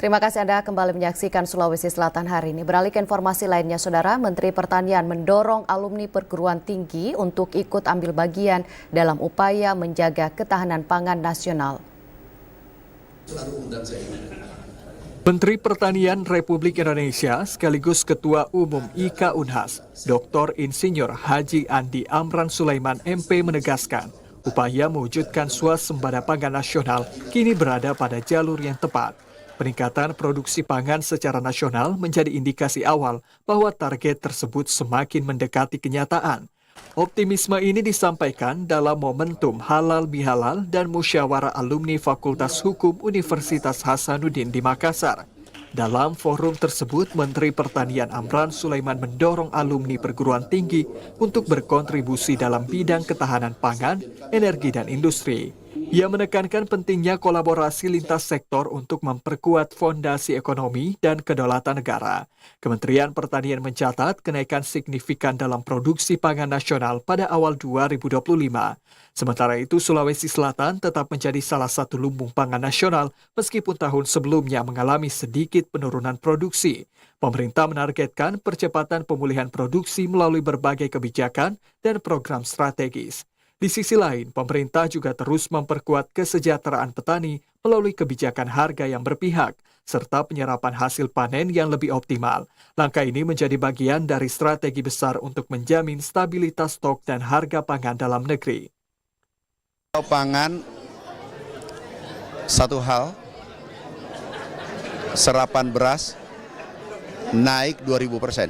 Terima kasih Anda kembali menyaksikan Sulawesi Selatan hari ini. Beralih ke informasi lainnya, Saudara, Menteri Pertanian mendorong alumni perguruan tinggi untuk ikut ambil bagian dalam upaya menjaga ketahanan pangan nasional. Menteri Pertanian Republik Indonesia sekaligus Ketua Umum IKA Unhas, Dr. Insinyur Haji Andi Amran Sulaiman MP menegaskan, upaya mewujudkan swasembada pangan nasional kini berada pada jalur yang tepat. Peningkatan produksi pangan secara nasional menjadi indikasi awal bahwa target tersebut semakin mendekati kenyataan. Optimisme ini disampaikan dalam momentum Halal Bihalal dan Musyawarah Alumni Fakultas Hukum Universitas Hasanuddin di Makassar. Dalam forum tersebut, Menteri Pertanian Amran Sulaiman mendorong alumni perguruan tinggi untuk berkontribusi dalam bidang ketahanan pangan, energi, dan industri. Ia menekankan pentingnya kolaborasi lintas sektor untuk memperkuat fondasi ekonomi dan kedaulatan negara. Kementerian Pertanian mencatat kenaikan signifikan dalam produksi pangan nasional pada awal 2025. Sementara itu, Sulawesi Selatan tetap menjadi salah satu lumbung pangan nasional meskipun tahun sebelumnya mengalami sedikit penurunan produksi. Pemerintah menargetkan percepatan pemulihan produksi melalui berbagai kebijakan dan program strategis. Di sisi lain, pemerintah juga terus memperkuat kesejahteraan petani melalui kebijakan harga yang berpihak, serta penyerapan hasil panen yang lebih optimal. Langkah ini menjadi bagian dari strategi besar untuk menjamin stabilitas stok dan harga pangan dalam negeri. Pangan, satu hal, serapan beras naik 2000%.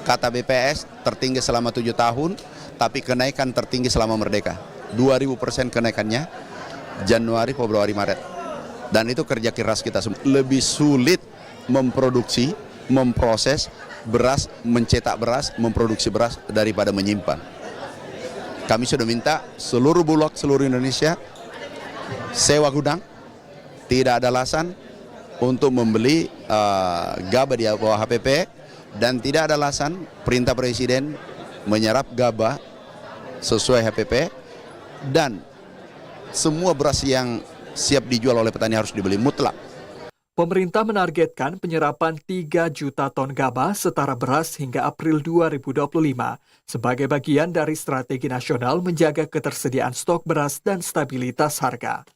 Kata BPS tertinggi selama 7 tahun, tapi kenaikan tertinggi selama merdeka. 2000% kenaikannya Januari, Februari, Maret. Dan itu kerja keras kita semua. Lebih sulit memproduksi, memproses beras, mencetak beras, memproduksi beras daripada menyimpan. Kami sudah minta seluruh bulog seluruh Indonesia sewa gudang, tidak ada alasan untuk membeli gabah di bawah HPP, dan tidak ada alasan perintah Presiden menyerap gabah sesuai HPP, dan semua beras yang siap dijual oleh petani harus dibeli mutlak. Pemerintah menargetkan penyerapan 3 juta ton gabah setara beras hingga April 2025 sebagai bagian dari strategi nasional menjaga ketersediaan stok beras dan stabilitas harga.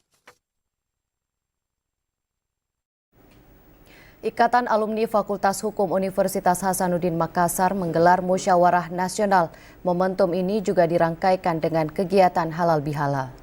Ikatan Alumni Fakultas Hukum Universitas Hasanuddin Makassar menggelar musyawarah nasional. Momentum ini juga dirangkaikan dengan kegiatan halal bihalal.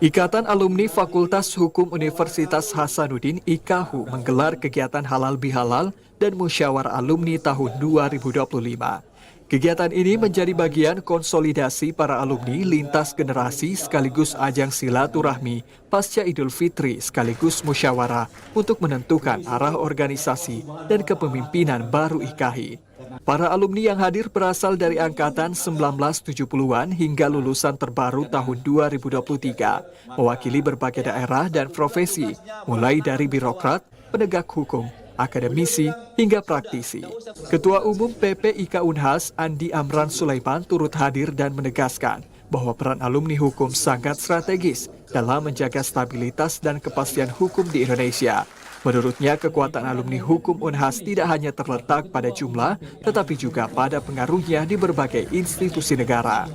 Ikatan Alumni Fakultas Hukum Universitas Hasanuddin (IKAHU) menggelar kegiatan halal bihalal dan musyawarah alumni tahun 2025. Kegiatan ini menjadi bagian konsolidasi para alumni lintas generasi sekaligus ajang silaturahmi pasca Idul Fitri sekaligus musyawarah untuk menentukan arah organisasi dan kepemimpinan baru IKAHI. Para alumni yang hadir berasal dari angkatan 1970-an hingga lulusan terbaru tahun 2023, mewakili berbagai daerah dan profesi, mulai dari birokrat, penegak hukum, akademisi, hingga praktisi. Ketua Umum PP IKA Unhas, Andi Amran Sulaiman, turut hadir dan menegaskan bahwa peran alumni hukum sangat strategis dalam menjaga stabilitas dan kepastian hukum di Indonesia. Menurutnya, kekuatan alumni hukum Unhas tidak hanya terletak pada jumlah, tetapi juga pada pengaruhnya di berbagai institusi negara.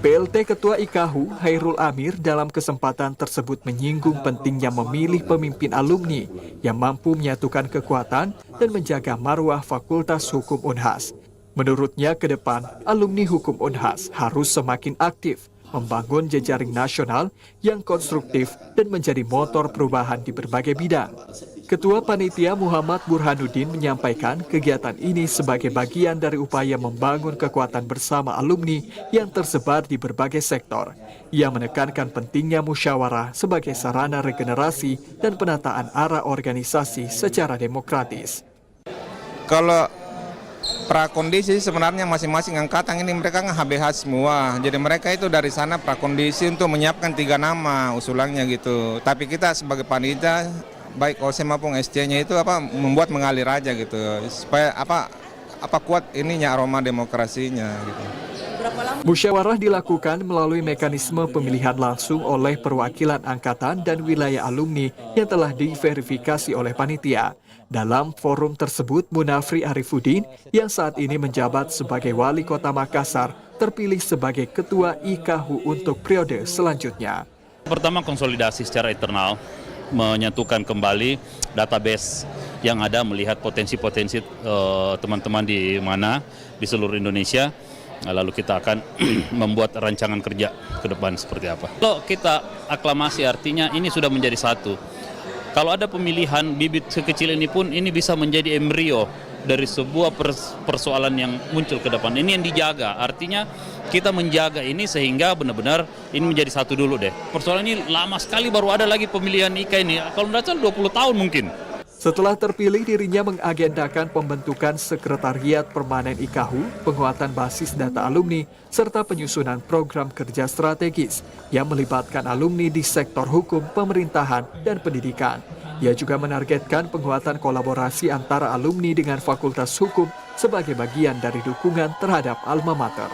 PLT Ketua IKAHU, Hairul Amir, dalam kesempatan tersebut menyinggung pentingnya memilih pemimpin alumni yang mampu menyatukan kekuatan dan menjaga marwah Fakultas Hukum Unhas. Menurutnya, ke depan, alumni Hukum Unhas harus semakin aktif, membangun jejaring nasional yang konstruktif dan menjadi motor perubahan di berbagai bidang. Ketua Panitia Muhammad Burhanuddin menyampaikan kegiatan ini sebagai bagian dari upaya membangun kekuatan bersama alumni yang tersebar di berbagai sektor. Ia menekankan pentingnya musyawarah sebagai sarana regenerasi dan penataan arah organisasi secara demokratis. Kalau prakondisi sebenarnya masing-masing angkatan ini mereka kan HBH semua. Jadi mereka itu dari sana prakondisi untuk menyiapkan 3 nama usulannya gitu. Tapi kita sebagai panitia baik OSE maupun SC-nya itu membuat mengalir aja gitu supaya kuat ininya aroma demokrasinya gitu. Musyawarah dilakukan melalui mekanisme pemilihan langsung oleh perwakilan angkatan dan wilayah alumni yang telah diverifikasi oleh panitia. Dalam forum tersebut, Munafri Arifuddin yang saat ini menjabat sebagai Wali Kota Makassar terpilih sebagai Ketua IKAHU untuk periode selanjutnya. Pertama, konsolidasi secara internal, menyatukan kembali database yang ada, melihat potensi-potensi teman-teman di mana di seluruh Indonesia. Lalu kita akan membuat rancangan kerja ke depan seperti apa. Kalau kita aklamasi artinya ini sudah menjadi satu. Kalau ada pemilihan bibit sekecil ini pun ini bisa menjadi embrio dari sebuah persoalan yang muncul ke depan. Ini yang dijaga, artinya kita menjaga ini sehingga benar-benar ini menjadi satu dulu deh. Persoalan ini lama sekali baru ada lagi pemilihan IKA ini, kalau tidak salah 20 tahun mungkin. Setelah terpilih, dirinya mengagendakan pembentukan sekretariat permanen IKAHU, penguatan basis data alumni, serta penyusunan program kerja strategis yang melibatkan alumni di sektor hukum, pemerintahan, dan pendidikan. Ia juga menargetkan penguatan kolaborasi antara alumni dengan Fakultas Hukum sebagai bagian dari dukungan terhadap alma mater.